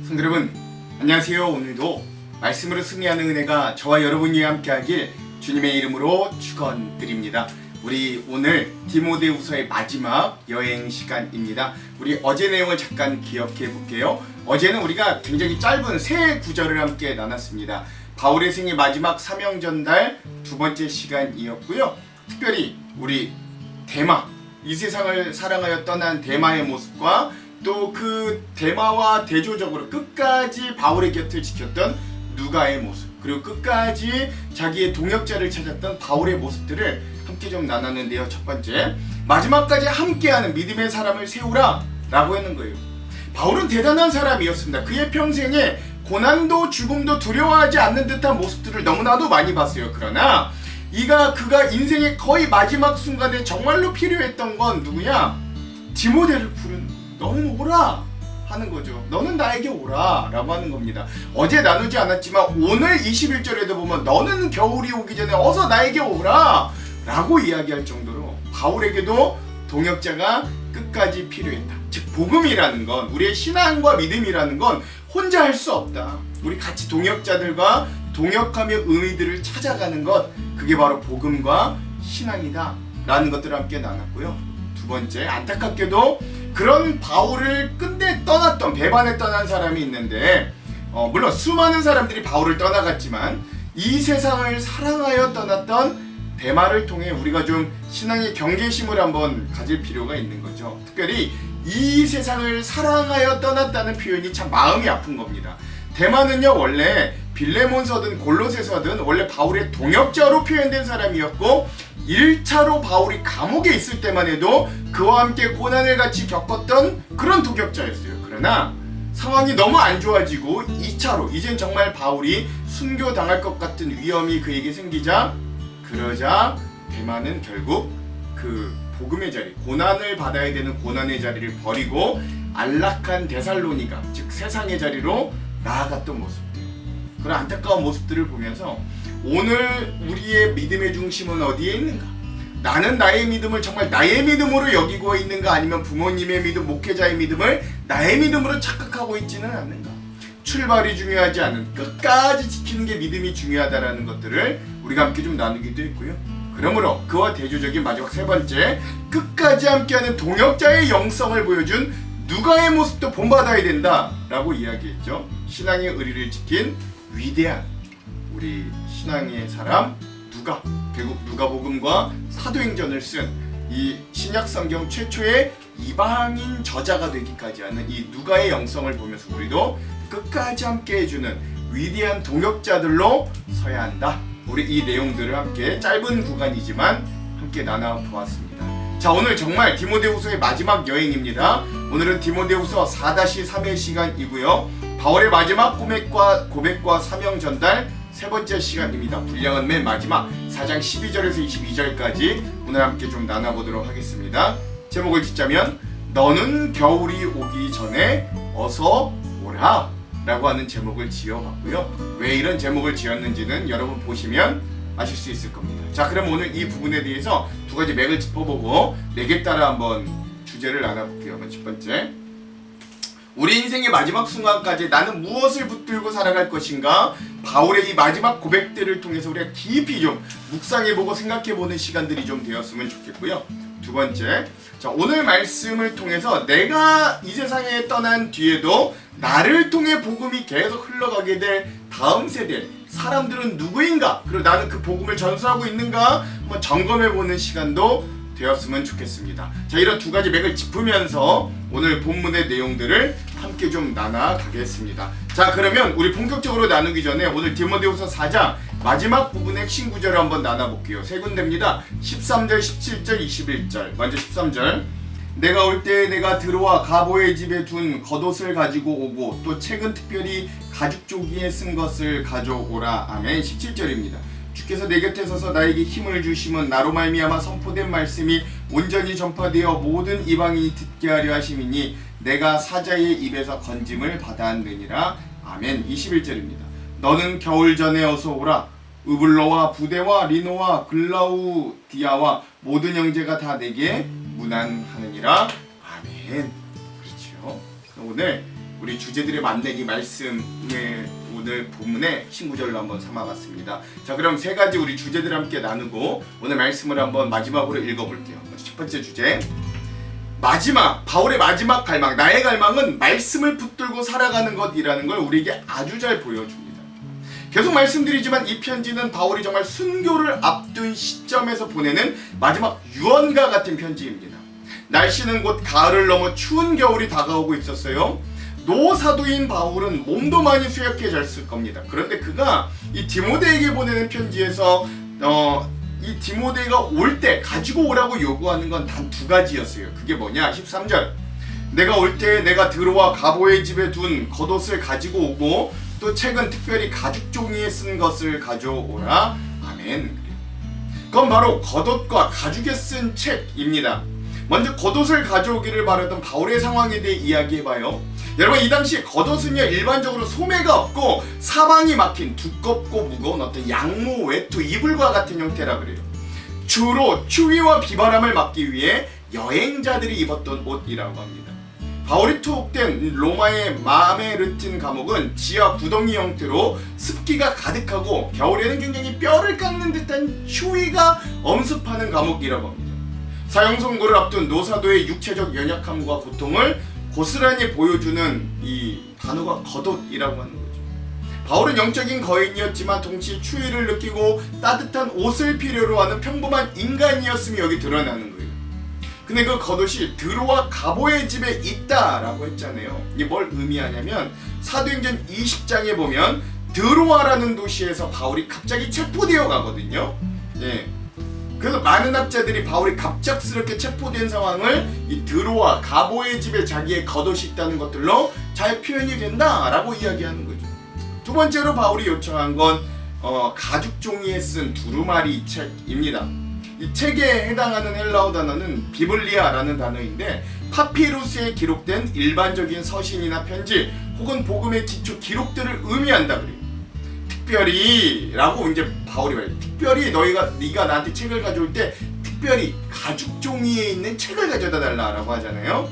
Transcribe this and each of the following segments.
성도 여러분, 안녕하세요. 오늘도 말씀으로 승리하는 은혜가 저와 여러분이 함께하길 주님의 이름으로 축원드립니다. 우리 오늘 디모데후서의 마지막 여행 시간입니다. 우리 어제 내용을 잠깐 기억해 볼게요. 어제는 우리가 굉장히 짧은 세 구절을 함께 나눴습니다. 바울의 생의 마지막 사명 전달 두 번째 시간이었고요. 특별히 우리 데마, 이 세상을 사랑하여 떠난 데마의 모습과 또 그 데마와 대조적으로 끝까지 바울의 곁을 지켰던 누가의 모습, 그리고 끝까지 자기의 동역자를 찾았던 바울의 모습들을 함께 좀 나눴는데요. 첫 번째, 마지막까지 함께하는 믿음의 사람을 세우라 라고 하는 거예요. 바울은 대단한 사람이었습니다. 그의 평생에 고난도 죽음도 두려워하지 않는 듯한 모습들을 너무나도 많이 봤어요. 그러나 그가 인생의 거의 마지막 순간에 정말로 필요했던 건 누구냐? 디모데를 부르는, 너는 오라 하는 거죠. 너는 나에게 오라 라고 하는 겁니다. 어제 나누지 않았지만 오늘 21절에도 보면 너는 겨울이 오기 전에 어서 나에게 오라 라고 이야기할 정도로 바울에게도 동역자가 끝까지 필요했다. 즉 복음이라는 건, 우리의 신앙과 믿음이라는 건 혼자 할 수 없다. 우리 같이 동역자들과 동역하며 의미들을 찾아가는 것, 그게 바로 복음과 신앙이다 라는 것들을 함께 나눴고요. 두 번째, 안타깝게도 그런 바울을 끝내 떠났던, 배반에 떠난 사람이 있는데 물론 수많은 사람들이 바울을 떠나갔지만 이 세상을 사랑하여 떠났던 데마를 통해 우리가 좀 신앙의 경계심을 한번 가질 필요가 있는 거죠. 특별히 이 세상을 사랑하여 떠났다는 표현이 참 마음이 아픈 겁니다. 데마는요, 원래 빌레몬서든 골로새서든 원래 바울의 동역자로 표현된 사람이었고 1차로 바울이 감옥에 있을 때만 해도 그와 함께 고난을 같이 겪었던 그런 동역자였어요. 그러나 상황이 너무 안 좋아지고 2차로 이젠 정말 바울이 순교당할 것 같은 위험이 그에게 생기자, 그러자 데마는 결국 그 복음의 자리, 고난을 받아야 되는 고난의 자리를 버리고 안락한 데살로니가, 즉 세상의 자리로 나아갔던 모습들, 그런 안타까운 모습들을 보면서 오늘 우리의 믿음의 중심은 어디에 있는가? 나는 나의 믿음을 정말 나의 믿음으로 여기고 있는가? 아니면 부모님의 믿음, 목회자의 믿음을 나의 믿음으로 착각하고 있지는 않는가? 출발이 중요하지 않은, 끝까지 지키는 게 믿음이 중요하다라는 것들을 우리가 함께 좀 나누기도 했고요. 그러므로 그와 대조적인 마지막 세 번째, 끝까지 함께하는 동역자의 영성을 보여준 누가의 모습도 본받아야 된다라고 이야기했죠. 신앙의 의리를 지킨 위대한 우리 신앙의 사람 누가, 결국 누가복음과 사도행전을 쓴 이 신약 성경 최초의 이방인 저자가 되기까지 하는 이 누가의 영성을 보면서 우리도 끝까지 함께 해주는 위대한 동역자들로 서야 한다. 우리 이 내용들을 함께 짧은 구간이지만 함께 나눠보았습니다. 자, 오늘 정말 디모데후서의 마지막 여행입니다. 오늘은 디모데후서 4-3의 시간이고요. 바울의 마지막 고백과 사명 전달 세 번째 시간입니다. 분량은 맨 마지막 4장 12절에서 22절까지 오늘 함께 좀 나눠보도록 하겠습니다. 제목을 짓자면 너는 겨울이 오기 전에 어서 오라 라고 하는 제목을 지어봤고요. 왜 이런 제목을 지었는지는 여러분 보시면 아실 수 있을 겁니다. 자, 그럼 오늘 이 부분에 대해서 두 가지 맥을 짚어보고 맥에 따라 한번 주제를 나눠볼게요. 첫 번째, 우리 인생의 마지막 순간까지 나는 무엇을 붙들고 살아갈 것인가? 바울의 이 마지막 고백들을 통해서 우리가 깊이 좀 묵상해보고 생각해보는 시간들이 좀 되었으면 좋겠고요. 두 번째, 자, 오늘 말씀을 통해서 내가 이 세상에 떠난 뒤에도 나를 통해 복음이 계속 흘러가게 될 다음 세대 사람들은 누구인가? 그리고 나는 그 복음을 전수하고 있는가? 한번 점검해보는 시간도 되었으면 좋겠습니다. 자, 이런 두 가지 맥을 짚으면서 오늘 본문의 내용들을 함께 좀 나눠가겠습니다. 자, 그러면 우리 본격적으로 나누기 전에 오늘 디모데후서 4장 마지막 부분의 핵심 구절을 한번 나눠볼게요. 세 군데입니다. 13절, 17절, 21절. 먼저 13절. 내가 올 때 내가 들어와 가보의 집에 둔 겉옷을 가지고 오고 또 책은 특별히 가죽 조기에 쓴 것을 가져오라. 아멘. 17절입니다. 주께서 내 곁에 서서 나에게 힘을 주심은 나로 말미암아 선포된 말씀이 온전히 전파되어 모든 이방인이 듣게 하려 하심이니 내가 사자의 입에서 건짐을 받았느니라. 아멘. 21절입니다. 너는 겨울 전에 어서 오라. 으블로와 부데와 리노와 글라우디아와 모든 형제가 다 내게 문안하느니라. 아멘. 그렇죠. 오늘 우리 주제들의 만나기 말씀의 오늘 본문의 신구절로 한번 삼아봤습니다. 자, 그럼 세 가지 우리 주제들 함께 나누고 오늘 말씀을 한번 마지막으로 읽어볼게요. 첫 번째 주제, 바울의 마지막 갈망, 나의 갈망은 말씀을 붙들고 살아가는 것이라는 걸 우리에게 아주 잘 보여줍니다. 계속 말씀드리지만 이 편지는 바울이 정말 순교를 앞둔 시점에서 보내는 마지막 유언과 같은 편지입니다. 날씨는 곧 가을을 넘어 추운 겨울이 다가오고 있었어요. 노사도인 바울은 몸도 많이 수약해졌을 겁니다. 그런데 그가 이 디모데에게 보내는 편지에서 이 디모데가 올 때 가지고 오라고 요구하는 건 단 두 가지였어요. 그게 뭐냐? 13절, 내가 올 때 내가 드로와 가보의 집에 둔 겉옷을 가지고 오고 또 책은 특별히 가죽 종이에 쓴 것을 가져오라. 아멘. 그건 바로 겉옷과 가죽에 쓴 책입니다. 먼저 겉옷을 가져오기를 바라던 바울의 상황에 대해 이야기해봐요. 여러분, 이 당시 겉옷은요 일반적으로 소매가 없고 사방이 막힌 두껍고 무거운 어떤 양모, 외투, 이불과 같은 형태라 그래요. 주로 추위와 비바람을 막기 위해 여행자들이 입었던 옷이라고 합니다. 바울이 투옥된 로마의 마메르틴 감옥은 지하 구덩이 형태로 습기가 가득하고 겨울에는 굉장히 뼈를 깎는 듯한 추위가 엄습하는 감옥이라고 합니다. 사형 선고를 앞둔 노사도의 육체적 연약함과 고통을 고스란히 보여주는 이 단어가 겉옷이라고 하는 거죠. 바울은 영적인 거인이었지만 동시에 추위를 느끼고 따뜻한 옷을 필요로 하는 평범한 인간이었음이 여기 드러나는 거예요. 근데 그 겉옷이 드로와 가보의 집에 있다라고 했잖아요. 이게 뭘 의미하냐면 사도행전 20장에 보면 드로아라는 도시에서 바울이 갑자기 체포되어 가거든요. 예. 그래서 많은 학자들이 바울이 갑작스럽게 체포된 상황을 이 드로아 가보의 집에 자기의 겉옷이 있다는 것들로 잘 표현이 된다라고 이야기하는 거죠. 두 번째로 바울이 요청한 건 가죽 종이에 쓴 두루마리 책입니다. 이 책에 해당하는 헬라어 단어는 비블리아라는 단어인데 파피루스에 기록된 일반적인 서신이나 편지 혹은 복음의 기초 기록들을 의미한다 그래요. 특별히 라고 이제 바울이 말해요. 특별히 네가 나한테 책을 가져올 때 특별히 가죽 종이에 있는 책을 가져다 달라라고 하잖아요.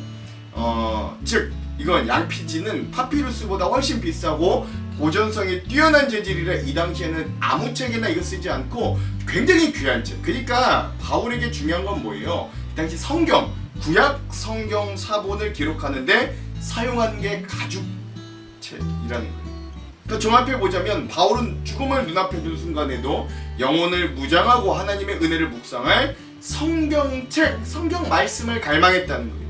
즉 이건 양피지는 파피루스보다 훨씬 비싸고 보존성이 뛰어난 재질이라 이 당시에는 아무 책이나 이거 쓰지 않고 굉장히 귀한 책. 그러니까 바울에게 중요한 건 뭐예요? 이 당시 성경, 구약 성경 사본을 기록하는데 사용한 게 가죽 책이라는 거예요. 종합해보자면 바울은 죽음을 눈앞에 둔 순간에도 영혼을 무장하고 하나님의 은혜를 묵상할 성경책, 성경 말씀을 갈망했다는 거예요.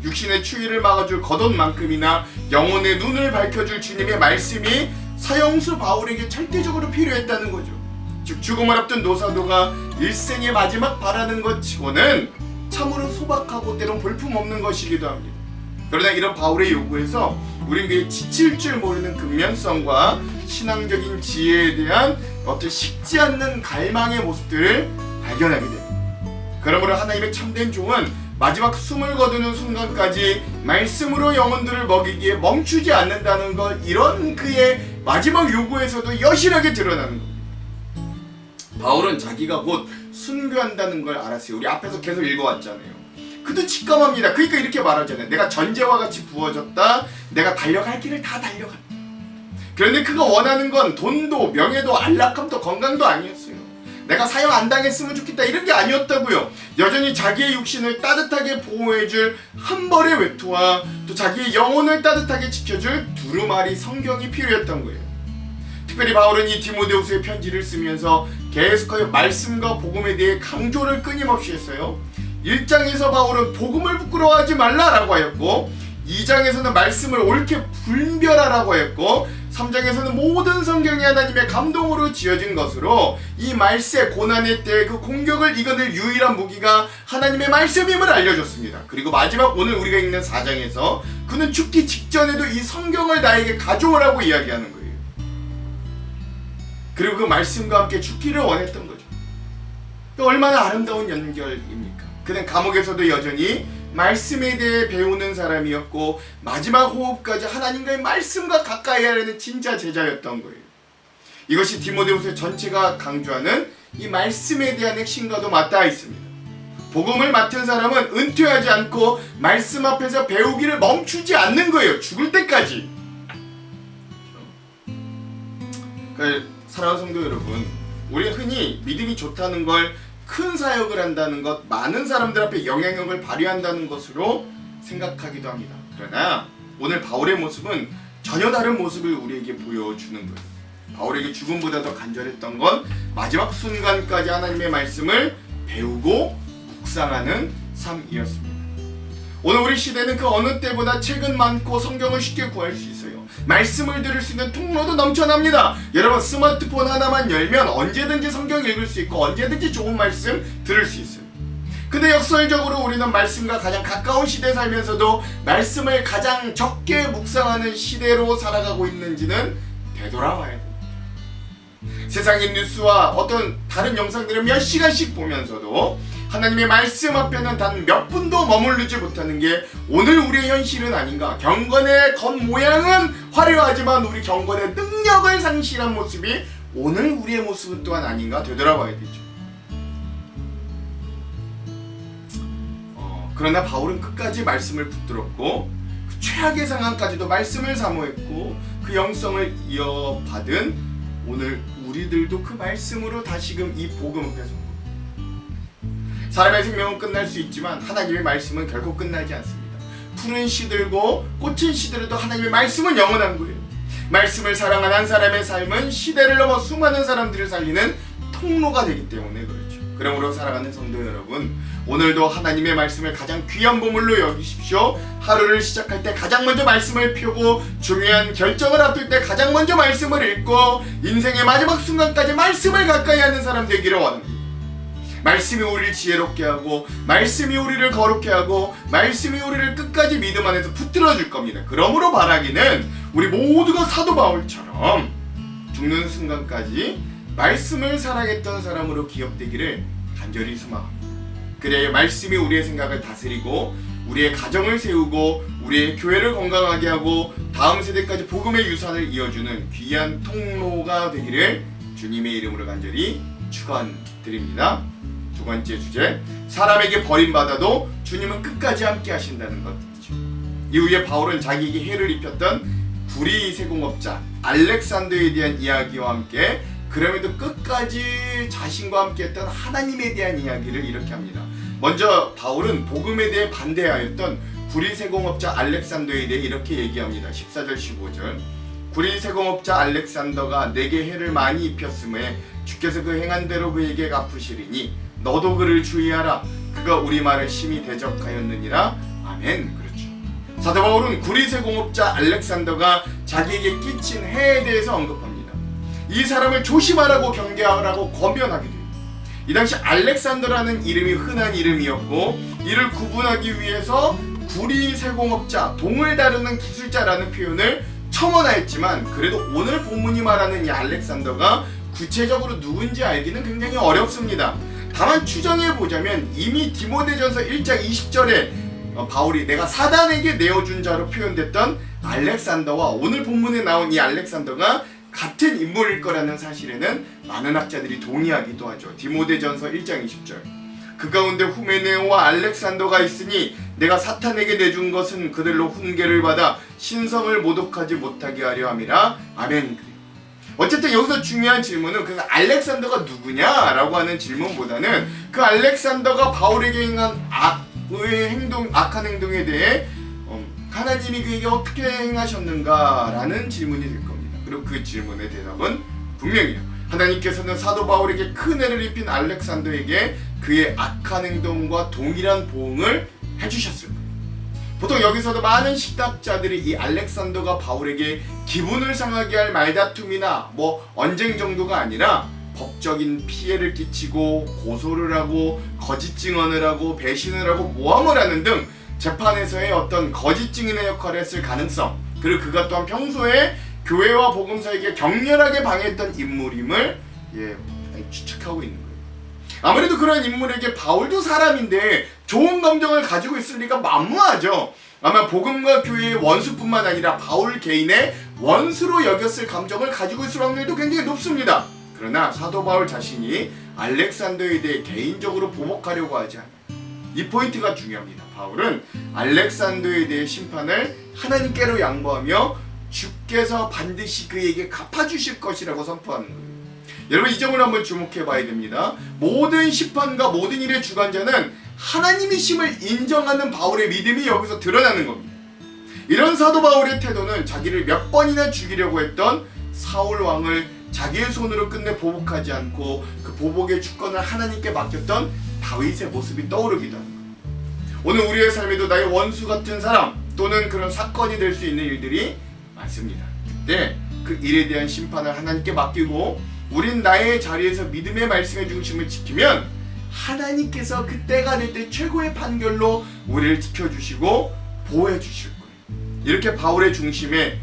육신의 추위를 막아줄 겉옷만큼이나 영혼의 눈을 밝혀줄 주님의 말씀이 사형수 바울에게 절대적으로 필요했다는 거죠. 즉 죽음을 앞둔 노사도가 일생의 마지막 바라는 것 치고는 참으로 소박하고 때론 볼품없는 것이기도 합니다. 그러나 이런 바울의 요구에서 우린 그의 지칠 줄 모르는 근면성과 신앙적인 지혜에 대한 어떤 식지 않는 갈망의 모습들을 발견하게 됩니다. 그러므로 하나님의 참된 종은 마지막 숨을 거두는 순간까지 말씀으로 영혼들을 먹이기에 멈추지 않는다는 걸 이런 그의 마지막 요구에서도 여실하게 드러나는 겁니다. 바울은 자기가 곧 순교한다는 걸 알았어요. 우리 앞에서 계속 읽어왔잖아요. 그도 직감합니다. 그러니까 이렇게 말하잖아요. 내가 전제와 같이 부어졌다. 내가 달려갈 길을 다 달려갔다. 그런데 그가 원하는 건 돈도 명예도 안락함도 건강도 아니었어요. 내가 사형 안 당했으면 좋겠다 이런 게 아니었다고요. 여전히 자기의 육신을 따뜻하게 보호해줄 한 벌의 외투와 또 자기의 영혼을 따뜻하게 지켜줄 두루마리 성경이 필요했던 거예요. 특별히 바울은 이 디모데후서의 편지를 쓰면서 계속하여 말씀과 복음에 대해 강조를 끊임없이 했어요. 1장에서 바울은 복음을 부끄러워하지 말라라고 하였고 2장에서는 말씀을 옳게 분별하라고 했고 3장에서는 모든 성경이 하나님의 감동으로 지어진 것으로 이 말세 고난의 때 그 공격을 이겨낼 유일한 무기가 하나님의 말씀임을 알려줬습니다. 그리고 마지막 오늘 우리가 읽는 4장에서 그는 죽기 직전에도 이 성경을 나에게 가져오라고 이야기하는 거예요. 그리고 그 말씀과 함께 죽기를 원했던 거죠. 얼마나 아름다운 연결입니까? 그는 감옥에서도 여전히 말씀에 대해 배우는 사람이었고 마지막 호흡까지 하나님과의 말씀과 가까이 하려는 진짜 제자였던 거예요. 이것이 디모데후서 전체가 강조하는 이 말씀에 대한 핵심과도 맞닿아 있습니다. 복음을 맡은 사람은 은퇴하지 않고 말씀 앞에서 배우기를 멈추지 않는 거예요. 죽을 때까지. 그러니까 사랑하는 성도 여러분, 우리가 흔히 믿음이 좋다는 걸, 큰 사역을 한다는 것, 많은 사람들 앞에 영향력을 발휘한다는 것으로 생각하기도 합니다. 그러나 오늘 바울의 모습은 전혀 다른 모습을 우리에게 보여주는 거예요. 바울에게 죽음보다 더 간절했던 건 마지막 순간까지 하나님의 말씀을 배우고 묵상하는 삶이었습니다. 오늘 우리 시대는 그 어느 때보다 책은 많고 성경을 쉽게 구할 수 있어요. 말씀을 들을 수 있는 통로도 넘쳐납니다. 여러분, 스마트폰 하나만 열면 언제든지 성경 읽을 수 있고 언제든지 좋은 말씀 들을 수 있어요. 근데 역설적으로 우리는 말씀과 가장 가까운 시대에 살면서도 말씀을 가장 적게 묵상하는 시대로 살아가고 있는지는 되돌아봐야 돼요. 세상의 뉴스와 어떤 다른 영상들을 몇 시간씩 보면서도 하나님의 말씀 앞에는 단 몇 분도 머무르지 못하는 게 오늘 우리의 현실은 아닌가. 경건의 겉모양은 화려하지만 우리 경건의 능력을 상실한 모습이 오늘 우리의 모습은 또한 아닌가 되돌아봐야 되죠. 그러나 바울은 끝까지 말씀을 붙들었고 그 최악의 상황까지도 말씀을 사모했고 그 영성을 이어받은 오늘 우리들도 그 말씀으로 다시금 이 복음 앞에 선 겁니다. 사람의 생명은 끝날 수 있지만 하나님의 말씀은 결코 끝나지 않습니다. 푸른 시들고 꽃은 시들어도 하나님의 말씀은 영원한 거예요. 말씀을 사랑하는 한 사람의 삶은 시대를 넘어 수많은 사람들을 살리는 통로가 되기 때문에 그렇죠. 그러므로 사랑하는 성도 여러분, 오늘도 하나님의 말씀을 가장 귀한 보물로 여기십시오. 하루를 시작할 때 가장 먼저 말씀을 펴고 중요한 결정을 앞둘 때 가장 먼저 말씀을 읽고 인생의 마지막 순간까지 말씀을 가까이 하는 사람 되기를 원합니다. 말씀이 우리를 지혜롭게 하고 말씀이 우리를 거룩게 하고 말씀이 우리를 끝까지 믿음 안에서 붙들어 줄 겁니다. 그러므로 바라기는 우리 모두가 사도 바울처럼 죽는 순간까지 말씀을 사랑했던 사람으로 기억되기를 간절히 소망합니다. 그래야 말씀이 우리의 생각을 다스리고 우리의 가정을 세우고 우리의 교회를 건강하게 하고 다음 세대까지 복음의 유산을 이어주는 귀한 통로가 되기를 주님의 이름으로 간절히 축원드립니다. 두 번째 주제, 사람에게 버림받아도 주님은 끝까지 함께 하신다는 것이죠. 이후에 바울은 자기에게 해를 입혔던 구리 세공업자 알렉산더에 대한 이야기와 함께 그럼에도 끝까지 자신과 함께 했던 하나님에 대한 이야기를 이렇게 합니다. 먼저 바울은 복음에 대해 반대하였던 구리 세공업자 알렉산더에 대해 이렇게 얘기합니다. 14절 15절 구리 세공업자 알렉산더가 내게 해를 많이 입혔음에 주께서 그 행한 대로 그에게 갚으시리니 너도 그를 주의하라. 그가 우리 말을 심히 대적하였느니라. 아멘. 그렇죠. 사도 바울은 구리 세공업자 알렉산더가 자기에게 끼친 해에 대해서 언급합니다. 이 사람을 조심하라고 경계하라고 권면하게 돼요. 이 당시 알렉산더라는 이름이 흔한 이름이었고 이를 구분하기 위해서 구리 세공업자, 동을 다루는 기술자라는 표현을 첨언하였지만 그래도 오늘 본문이 말하는 이 알렉산더가 구체적으로 누군지 알기는 굉장히 어렵습니다. 다만 추정해보자면 이미 디모데전서 1장 20절에 바울이 내가 사단에게 내어준 자로 표현됐던 알렉산더와 오늘 본문에 나온 이 알렉산더가 같은 인물일 거라는 사실에는 많은 학자들이 동의하기도 하죠. 디모데전서 1장 20절 그 가운데 후메네오와 알렉산더가 있으니 내가 사탄에게 내준 것은 그들로 훈계를 받아 신성을 모독하지 못하게 하려 함이라. 아멘. 어쨌든 여기서 중요한 질문은 그 알렉산더가 누구냐라고 하는 질문보다는 그 알렉산더가 바울에게 행한 악한 행동에 대해 하나님이 그에게 어떻게 행하셨는가라는 질문이 될 겁니다. 그리고 그 질문의 대답은 분명해요. 하나님께서는 사도 바울에게 큰 해를 입힌 알렉산더에게 그의 악한 행동과 동일한 보응을 해주셨을 거예요. 보통 여기서도 많은 식탁자들이 이 알렉산더가 바울에게 기분을 상하게 할 말다툼이나 언쟁 정도가 아니라 법적인 피해를 끼치고 고소를 하고 거짓 증언을 하고 배신을 하고 모함을 하는 등 재판에서의 어떤 거짓 증인의 역할을 했을 가능성, 그리고 그가 또한 평소에 교회와 복음사에게 격렬하게 방해했던 인물임을 추측하고 있는 거예요. 아무래도 그런 인물에게 바울도 사람인데 좋은 감정을 가지고 있을 리가 만무하죠. 아마 복음과 교회의 원수뿐만 아니라 바울 개인의 원수로 여겼을 감정을 가지고 있을 확률도 굉장히 높습니다. 그러나 사도 바울 자신이 알렉산더에 대해 개인적으로 보복하려고 하지 않아요. 이 포인트가 중요합니다. 바울은 알렉산더에 대해 심판을 하나님께로 양보하며 주께서 반드시 그에게 갚아주실 것이라고 선포하는 거예요. 여러분, 이 점을 한번 주목해 봐야 됩니다. 모든 심판과 모든 일의 주관자는 하나님이심을 인정하는 바울의 믿음이 여기서 드러나는 겁니다. 이런 사도 바울의 태도는 자기를 몇 번이나 죽이려고 했던 사울 왕을 자기의 손으로 끝내 보복하지 않고 그 보복의 주권을 하나님께 맡겼던 다윗의 모습이 떠오르기도 합니다. 오늘 우리의 삶에도 나의 원수 같은 사람 또는 그런 사건이 될 수 있는 일들이 많습니다. 그때 그 일에 대한 심판을 하나님께 맡기고 우린 나의 자리에서 믿음의 말씀의 중심을 지키면 하나님께서 그 때가 될 때 최고의 판결로 우리를 지켜주시고 보호해 주실 거예요. 이렇게 바울의 중심에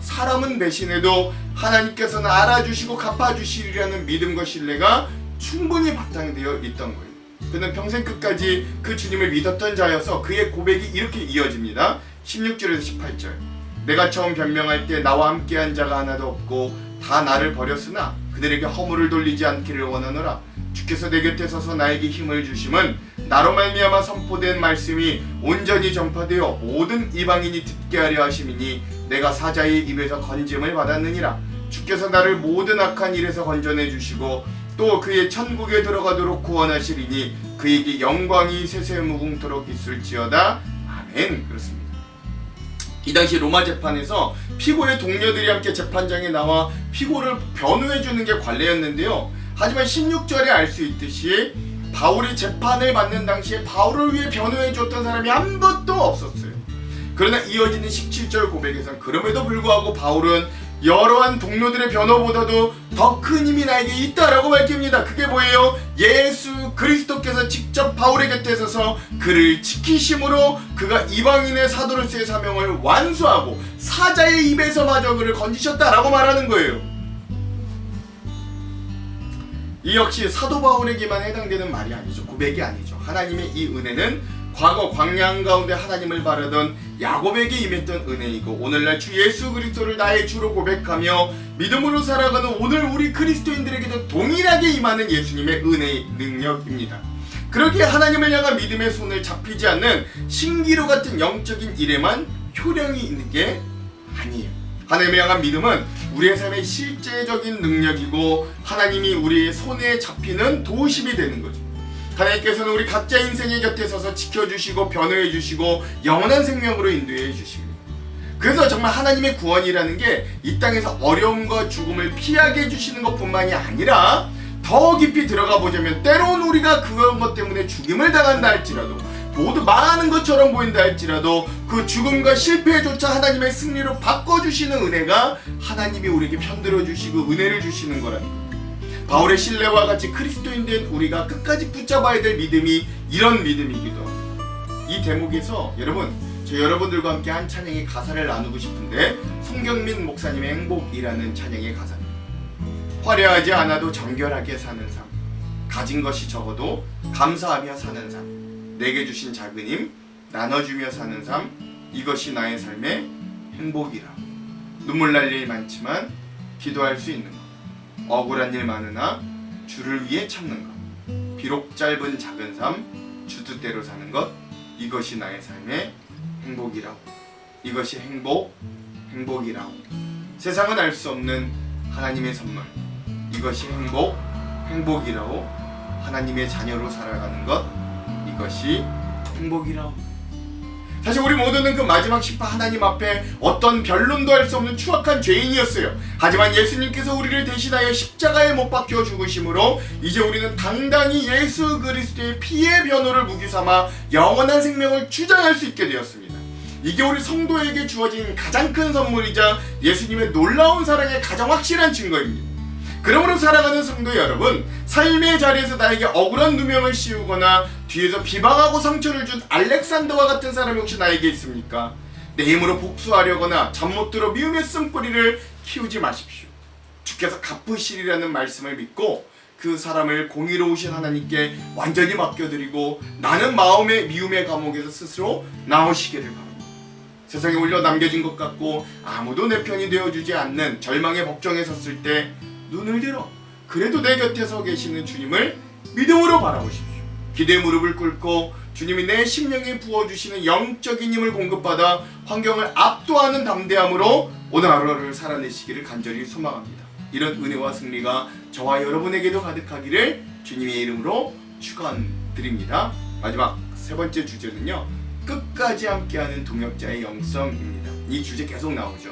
사람은 배신해도 하나님께서는 알아주시고 갚아주시리라는 믿음과 신뢰가 충분히 바탕되어 있던 거예요. 그는 평생 끝까지 그 주님을 믿었던 자여서 그의 고백이 이렇게 이어집니다. 16절에서 18절. 내가 처음 변명할 때 나와 함께한 자가 하나도 없고 다 나를 버렸으나 그들에게 허물을 돌리지 않기를 원하노라. 주께서 내 곁에 서서 나에게 힘을 주심은 나로 말미암아 선포된 말씀이 온전히 전파되어 모든 이방인이 듣게 하려 하심이니 내가 사자의 입에서 건짐을 받았느니라. 주께서 나를 모든 악한 일에서 건져내 주시고 또 그의 천국에 들어가도록 구원하시리니 그에게 영광이 세세무궁토록 있을지어다. 아멘. 그렇습니다. 이 당시 로마 재판에서 피고의 동료들이 함께 재판장에 나와 피고를 변호해주는 게 관례였는데요. 하지만 16절에 알 수 있듯이 바울이 재판을 받는 당시에 바울을 위해 변호해줬던 사람이 아무것도 없었어요. 그러나 이어지는 17절 고백에서는 그럼에도 불구하고 바울은 여러한 동료들의 변호보다도 더 큰 힘이 나에게 있다라고 밝힙니다. 그게 뭐예요? 예수 그리스도께서 직접 바울의 곁에 서서 그를 지키심으로 그가 이방인의 사도로서의 사명을 완수하고 사자의 입에서마저 그를 건지셨다라고 말하는 거예요. 이 역시 사도 바울에게만 해당되는 말이 아니죠. 고백이 아니죠. 하나님의 이 은혜는 과거 광야 한가운데 하나님을 바라던 야곱에게 임했던 은혜이고 오늘날 주 예수 그리스도를 나의 주로 고백하며 믿음으로 살아가는 오늘 우리 그리스도인들에게도 동일하게 임하는 예수님의 은혜의 능력입니다. 그렇게 하나님을 향한 믿음의 손을 잡히지 않는 신기루 같은 영적인 일에만 효령이 있는 게 아니에요. 하나님을 향한 믿음은 우리의 삶의 실제적인 능력이고 하나님이 우리의 손에 잡히는 도우심이 되는 거죠. 하나님께서는 우리 각자 인생의 곁에 서서 지켜주시고 변호해 주시고 영원한 생명으로 인도해 주십니다. 그래서 정말 하나님의 구원이라는 게 이 땅에서 어려움과 죽음을 피하게 해주시는 것뿐만이 아니라 더 깊이 들어가 보자면 때론 우리가 그런 것 때문에 죽임을 당한다 할지라도 모두 망하는 것처럼 보인다 할지라도 그 죽음과 실패조차 하나님의 승리로 바꿔주시는 은혜가 하나님이 우리에게 편들어 주시고 은혜를 주시는 거라는 거예요. 바울의 신뢰와 같이 그리스도인 된 우리가 끝까지 붙잡아야 될 믿음이 이런 믿음이기도 합니다. 이 대목에서 여러분들과 함께 한 찬양의 가사를 나누고 싶은데 송경민 목사님의 행복이라는 찬양의 가사입니다. 화려하지 않아도 정결하게 사는 삶, 가진 것이 적어도 감사하며 사는 삶, 내게 주신 작은 힘 나눠주며 사는 삶, 이것이 나의 삶의 행복이라. 눈물 날 일 많지만 기도할 수 있는 것, 억울한 일 많으나 주를 위해 참는 것, 비록 짧은 작은 삶 주뜻대로 사는 것, 이것이 나의 삶의 행복이라고. 이것이 행복이라고. 세상은 알 수 없는 하나님의 선물, 이것이 행복이라고. 하나님의 자녀로 살아가는 것, 이것이 행복이라고. 사실 우리 모두는 그 마지막 심판 하나님 앞에 어떤 변론도 할 수 없는 추악한 죄인이었어요. 하지만 예수님께서 우리를 대신하여 십자가에 못 박혀 죽으심으로 이제 우리는 당당히 예수 그리스도의 피의 변호를 무기 삼아 영원한 생명을 주장할 수 있게 되었습니다. 이게 우리 성도에게 주어진 가장 큰 선물이자 예수님의 놀라운 사랑의 가장 확실한 증거입니다. 그러므로 살아가는 성도 여러분, 삶의 자리에서 나에게 억울한 누명을 씌우거나 뒤에서 비방하고 상처를 준 알렉산더와 같은 사람이 혹시 나에게 있습니까? 내 힘으로 복수하려거나 잠 못 들어 미움의 쓴뿌리를 키우지 마십시오. 주께서 갚으시리라는 말씀을 믿고 그 사람을 공의로우신 하나님께 완전히 맡겨드리고 나는 마음의 미움의 감옥에서 스스로 나오시기를 바랍니다. 세상에 올려 남겨진 것 같고 아무도 내 편이 되어주지 않는 절망의 법정에 섰을 때 눈을 들어 그래도 내 곁에 서 계시는 주님을 믿음으로 바라보십시오. 기도의 무릎을 꿇고 주님이 내 심령에 부어주시는 영적인 힘을 공급받아 환경을 압도하는 담대함으로 오늘 하루를 살아내시기를 간절히 소망합니다. 이런 은혜와 승리가 저와 여러분에게도 가득하기를 주님의 이름으로 축원드립니다. 마지막 세 번째 주제는요, 끝까지 함께하는 동역자의 영성입니다. 이 주제 계속 나오죠.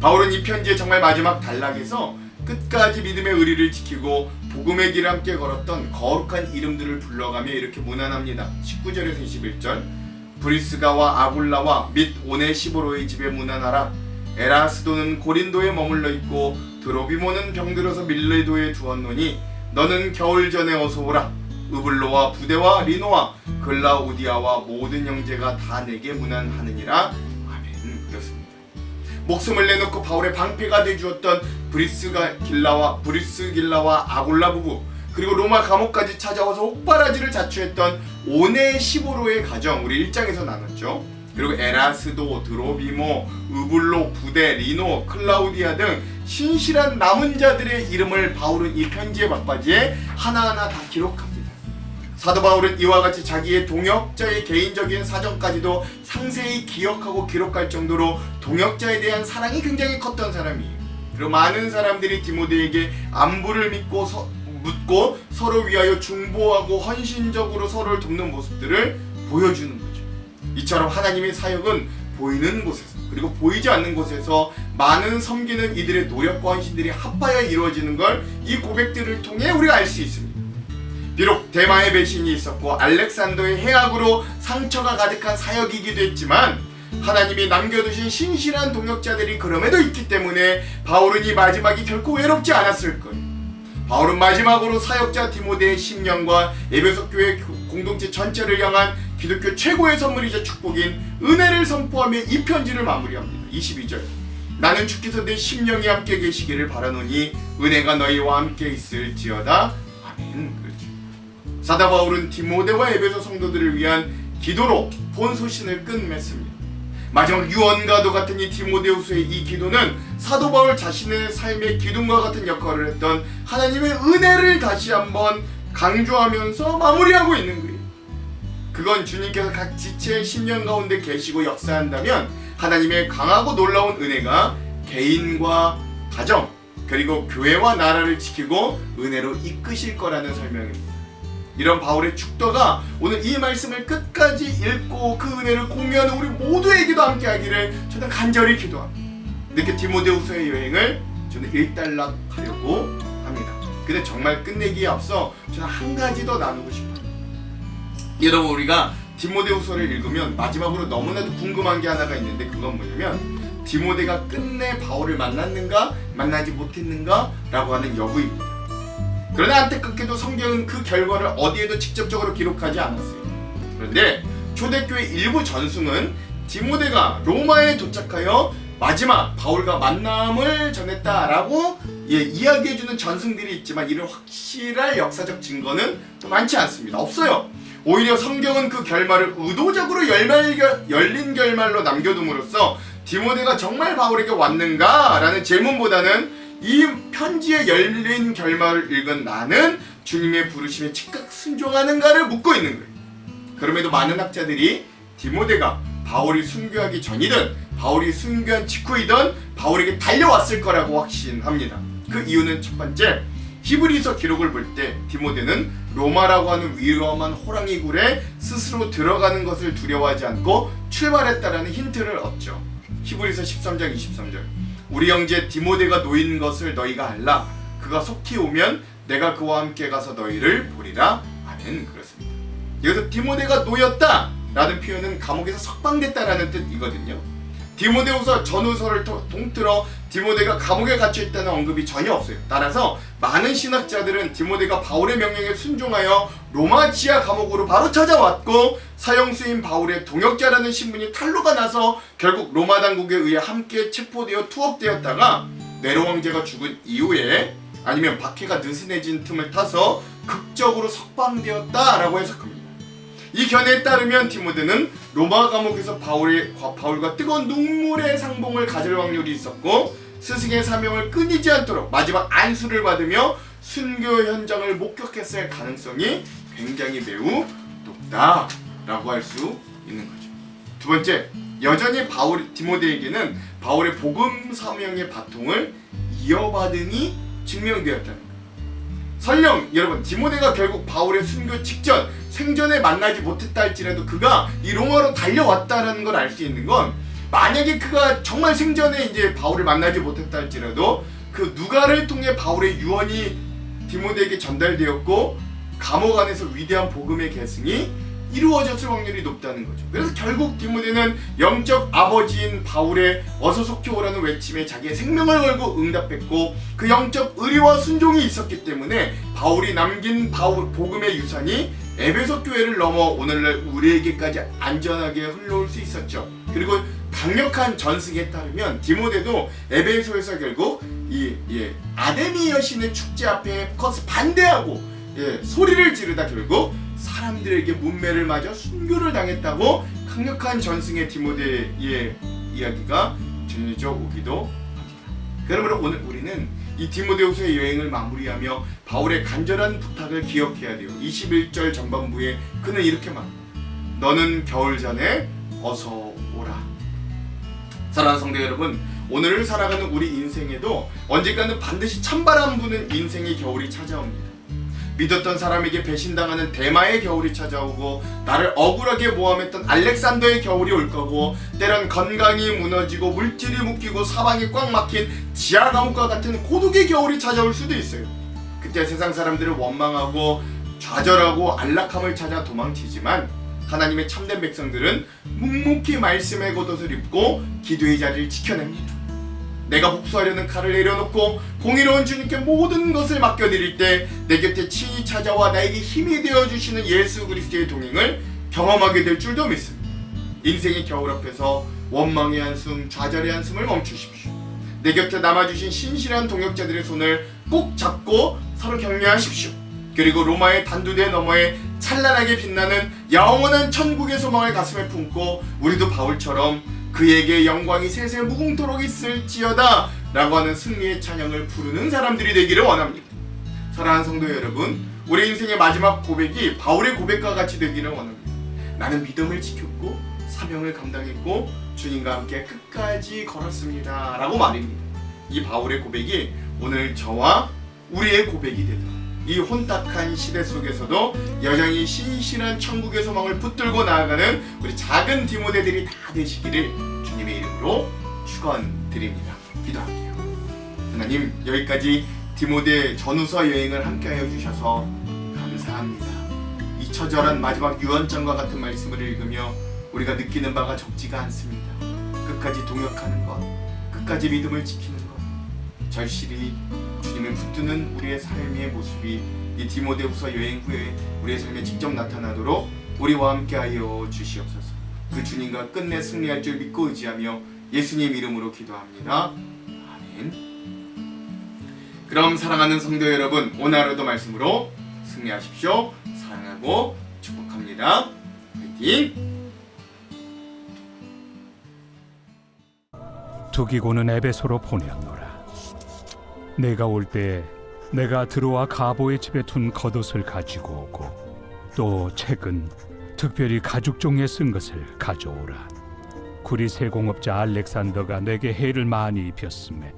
바울은 이 편지의 정말 마지막 단락에서 끝까지 믿음의 의리를 지키고 복음의 길을 함께 걸었던 거룩한 이름들을 불러가며 이렇게 문안합니다. 19절에서 21절, 브리스가와 아굴라와 및 오네시보로의 집에 문안하라. 에라스도는 고린도에 머물러 있고 드로비모는 병들어서 밀레도에 두었노니 너는 겨울 전에 어서 오라. 으블로와 부데와 리노와 글라우디아와 모든 형제가 다 내게 문안하느니라. 아멘. 그렇습니다. 목숨을 내놓고 바울의 방패가 되주었던 브리스길라와 아굴라 부부, 그리고 로마 감옥까지 찾아와서 옥바라지를 자초했던 오네시보로의 가정, 우리 1장에서 나눴죠. 그리고 에라스도, 드로비모, 으블로, 부데, 리노, 클라우디아 등 신실한 남은 자들의 이름을 바울은 이 편지의 막바지에 하나하나 다 기록합니다. 사도 바울은 이와 같이 자기의 동역자의 개인적인 사정까지도 상세히 기억하고 기록할 정도로 동역자에 대한 사랑이 굉장히 컸던 사람이에요. 그리고 많은 사람들이 디모데에게 안부를 묻고 서로 위하여 중보하고 헌신적으로 서로를 돕는 모습들을 보여주는 거죠. 이처럼 하나님의 사역은 보이는 곳에서 그리고 보이지 않는 곳에서 많은 섬기는 이들의 노력과 헌신들이 합하여 이루어지는 걸 이 고백들을 통해 우리가 알 수 있습니다. 비록 대마의 배신이 있었고 알렉산더의 해악으로 상처가 가득한 사역이기도 했지만 하나님이 남겨두신 신실한 동역자들이 그럼에도 있기 때문에 바울은 이 마지막이 결코 외롭지 않았을 거예요. 바울은 마지막으로 사역자 디모데의 심령과 에베소 교회 공동체 전체를 향한 기독교 최고의 선물이자 축복인 은혜를 선포하며 이 편지를 마무리합니다. 22절, 나는 주께서 내 심령이 함께 계시기를 바라노니 은혜가 너희와 함께 있을지어다. 아멘. 사도 바울은 디모데와 에베소 성도들을 위한 기도로 본소신을 끝맺습니다. 마지막 유언과도 같은 이 디모데후서의 이 기도는 사도 바울 자신의 삶의 기둥과 같은 역할을 했던 하나님의 은혜를 다시 한번 강조하면서 마무리하고 있는 거예요. 그건 주님께서 각 지체의 심령 가운데 계시고 역사한다면 하나님의 강하고 놀라운 은혜가 개인과 가정 그리고 교회와 나라를 지키고 은혜로 이끄실 거라는 설명입니다. 이런 바울의 축도가 오늘 이 말씀을 끝까지 읽고 그 은혜를 공유하는 우리 모두에게도 함께하기를 저는 간절히 기도합니다. 이렇게 디모데후서의 여행을 저는 일단락하려고 합니다. 근데 정말 끝내기에 앞서 저는 한 가지 더 나누고 싶어요. 여러분, 우리가 디모데후서를 읽으면 마지막으로 너무나도 궁금한 게 하나가 있는데 그건 뭐냐면 디모데가 끝내 바울을 만났는가 만나지 못했는가 라고 하는 여부입니다. 그러나 안타깝게도 성경은 그 결과를 어디에도 직접적으로 기록하지 않았어요. 그런데 초대교회 일부 전승은 디모데가 로마에 도착하여 마지막 바울과 만남을 전했다라고 이야기해주는 전승들이 있지만 이런 확실할 역사적 증거는 많지 않습니다. 없어요. 오히려 성경은 그 결말을 의도적으로 열린 결말로 남겨둠으로써 디모데가 정말 바울에게 왔는가? 라는 질문보다는 이 편지의 열린 결말을 읽은 나는 주님의 부르심에 즉각 순종하는가를 묻고 있는 거예요. 그럼에도 많은 학자들이 디모데가 바울이 순교하기 전이든 바울이 순교한 직후이든 바울에게 달려왔을 거라고 확신합니다. 그 이유는 첫 번째, 히브리서 기록을 볼 때 디모데는 로마라고 하는 위험한 호랑이 굴에 스스로 들어가는 것을 두려워하지 않고 출발했다라는 힌트를 얻죠. 히브리서 13장 23절, 우리 형제 디모데가 놓인 것을 너희가 알라. 그가 속히 오면 내가 그와 함께 가서 너희를 보리라. 아멘. 그렇습니다. 여기서 디모데가 놓였다 라는 표현은 감옥에서 석방됐다라는 뜻이거든요. 디모데후서 전후서를 통틀어 디모데가 감옥에 갇혀있다는 언급이 전혀 없어요. 따라서 많은 신학자들은 디모데가 바울의 명령에 순종하여 로마 지하 감옥으로 바로 찾아왔고 사형수인 바울의 동역자라는 신분이 탄로가 나서 결국 로마 당국에 의해 함께 체포되어 투옥되었다가 네로 황제가 죽은 이후에 아니면 박해가 느슨해진 틈을 타서 극적으로 석방되었다라고 해석합니다. 이 견해에 따르면 디모데는 로마 감옥에서 바울과 뜨거운 눈물의 상봉을 가질 확률이 있었고 스승의 사명을 끊이지 않도록 마지막 안수를 받으며 순교 현장을 목격했을 가능성이 굉장히 매우 높다라고 할 수 있는 거죠. 두 번째, 여전히 디모데에게는 바울의 복음 사명의 바통을 이어받음이 증명되었다는 거예요. 설령 여러분 디모데가 결국 바울의 순교 직전 생전에 만나지 못했다 할지라도 그가 이 로마로 달려왔다라는 걸 알 수 있는 건, 만약에 그가 정말 생전에 이제 바울을 만나지 못했다 할지라도 그 누가를 통해 바울의 유언이 디모데에게 전달되었고 감옥 안에서 위대한 복음의 계승이 이루어졌을 확률이 높다는 거죠. 그래서 결국 디모데는 영적 아버지인 바울의 어서 속히 오라는 외침에 자기의 생명을 걸고 응답했고, 그 영적 의리와 순종이 있었기 때문에 바울이 남긴 복음의 유산이 에베소 교회를 넘어 오늘날 우리에게까지 안전하게 흘러올 수 있었죠. 그리고 강력한 전승에 따르면 디모데도 에베소에서 결국 아데미 여신의 축제 앞에 컷 반대하고 소리를 지르다 결국 사람들에게 문매를 맞아 순교를 당했다고 강력한 전승의 디모데의 이야기가 전해져 오기도 합니다. 그러므로 오늘 우리는 이 디모데후서의 여행을 마무리하며 바울의 간절한 부탁을 기억해야 돼요. 21절 전반부에 그는 이렇게 말합니다. 너는 겨울 전에 어서 오라. 사랑하는 성도 여러분, 오늘을 살아가는 우리 인생에도 언젠가는 반드시 찬바람 부는 인생의 겨울이 찾아옵니다. 믿었던 사람에게 배신당하는 대마의 겨울이 찾아오고, 나를 억울하게 모함했던 알렉산더의 겨울이 올 거고, 때론 건강이 무너지고 물질이 묶이고 사방이 꽉 막힌 지하 감옥과 같은 고독의 겨울이 찾아올 수도 있어요. 그때 세상 사람들을 원망하고 좌절하고 안락함을 찾아 도망치지만, 하나님의 참된 백성들은 묵묵히 말씀의 겉옷을 입고 기도의 자리를 지켜냅니다. 내가 복수하려는 칼을 내려놓고 공의로운 주님께 모든 것을 맡겨드릴 때 내 곁에 친히 찾아와 나에게 힘이 되어주시는 예수 그리스도의 동행을 경험하게 될 줄도 믿습니다. 인생의 겨울 앞에서 원망의 한숨, 좌절의 한숨을 멈추십시오. 내 곁에 남아주신 신실한 동역자들의 손을 꼭 잡고 서로 격려하십시오. 그리고 로마의 단두대 너머에 찬란하게 빛나는 영원한 천국의 소망을 가슴에 품고, 우리도 바울처럼 그에게 영광이 세세 무궁토록 있을지어다 라고 하는 승리의 찬양을 부르는 사람들이 되기를 원합니다. 사랑하는 성도 여러분, 우리 인생의 마지막 고백이 바울의 고백과 같이 되기를 원합니다. 나는 믿음을 지켰고 사명을 감당했고 주님과 함께 끝까지 걸었습니다 라고 말입니다. 이 바울의 고백이 오늘 저와 우리의 고백이 되도록, 이 혼탁한 시대 속에서도 여전히 신실한 천국의 소망을 붙들고 나아가는 우리 작은 디모데들이 다 되시기를 주님의 이름으로 축원드립니다. 기도할게요. 하나님, 여기까지 디모데 전후서 여행을 함께하여 주셔서 감사합니다. 이 처절한 마지막 유언장과 같은 말씀을 읽으며 우리가 느끼는 바가 적지가 않습니다. 끝까지 동역하는 것, 끝까지 믿음을 지키는 것, 절실히 주님을 붙드는 우리의 삶의 모습이 이 디모데후서 여행 후에 우리의 삶에 직접 나타나도록 우리와 함께하여 주시옵소서. 그 주님과 끝내 승리할 줄 믿고 의지하며 예수님 이름으로 기도합니다. 아멘. 그럼 사랑하는 성도 여러분, 오늘 하루도 말씀으로 승리하십시오. 사랑하고 축복합니다. 화이팅! 두기고는 에베소로 보내었노라. 내가 올 때 내가 들어와 가보의 집에 둔 겉옷을 가지고 오고, 또 책은 특별히 가죽종에 쓴 것을 가져오라. 구리 세공업자 알렉산더가 내게 해를 많이 입혔음에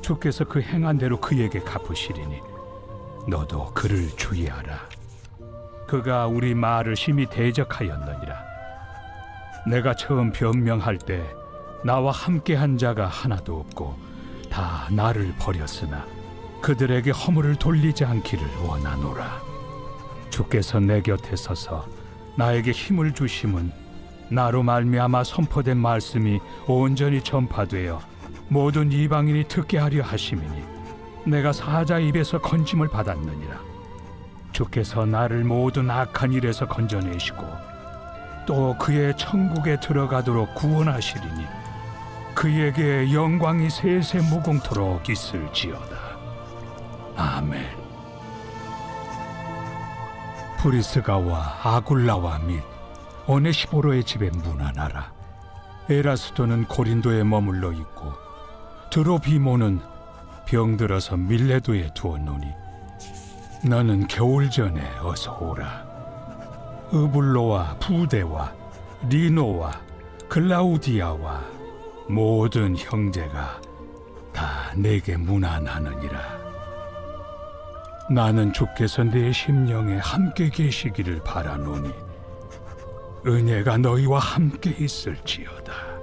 주께서 그 행한 대로 그에게 갚으시리니 너도 그를 주의하라. 그가 우리 말을 심히 대적하였느니라. 내가 처음 변명할 때 나와 함께한 자가 하나도 없고 다 나를 버렸으나 그들에게 허물을 돌리지 않기를 원하노라. 주께서 내 곁에 서서 나에게 힘을 주심은 나로 말미암아 선포된 말씀이 온전히 전파되어 모든 이방인이 듣게 하려 하심이니 내가 사자 입에서 건짐을 받았느니라. 주께서 나를 모든 악한 일에서 건져내시고 또 그의 천국에 들어가도록 구원하시리니 그에게 영광이 세세 무궁토록 있을지어다. 아멘. 브리스가와 아굴라와 및 오네시포로의 집에 문안하라. 에라스도는 고린도에 머물러 있고 드로비모는 병들어서 밀레도에 두었노니 너는 겨울 전에 어서 오라. 으불로와 부데와 리노와 클라우디아와 모든 형제가 다 내게 문안하느니라. 나는 주께서 내 심령에 함께 계시기를 바라노니 은혜가 너희와 함께 있을지어다.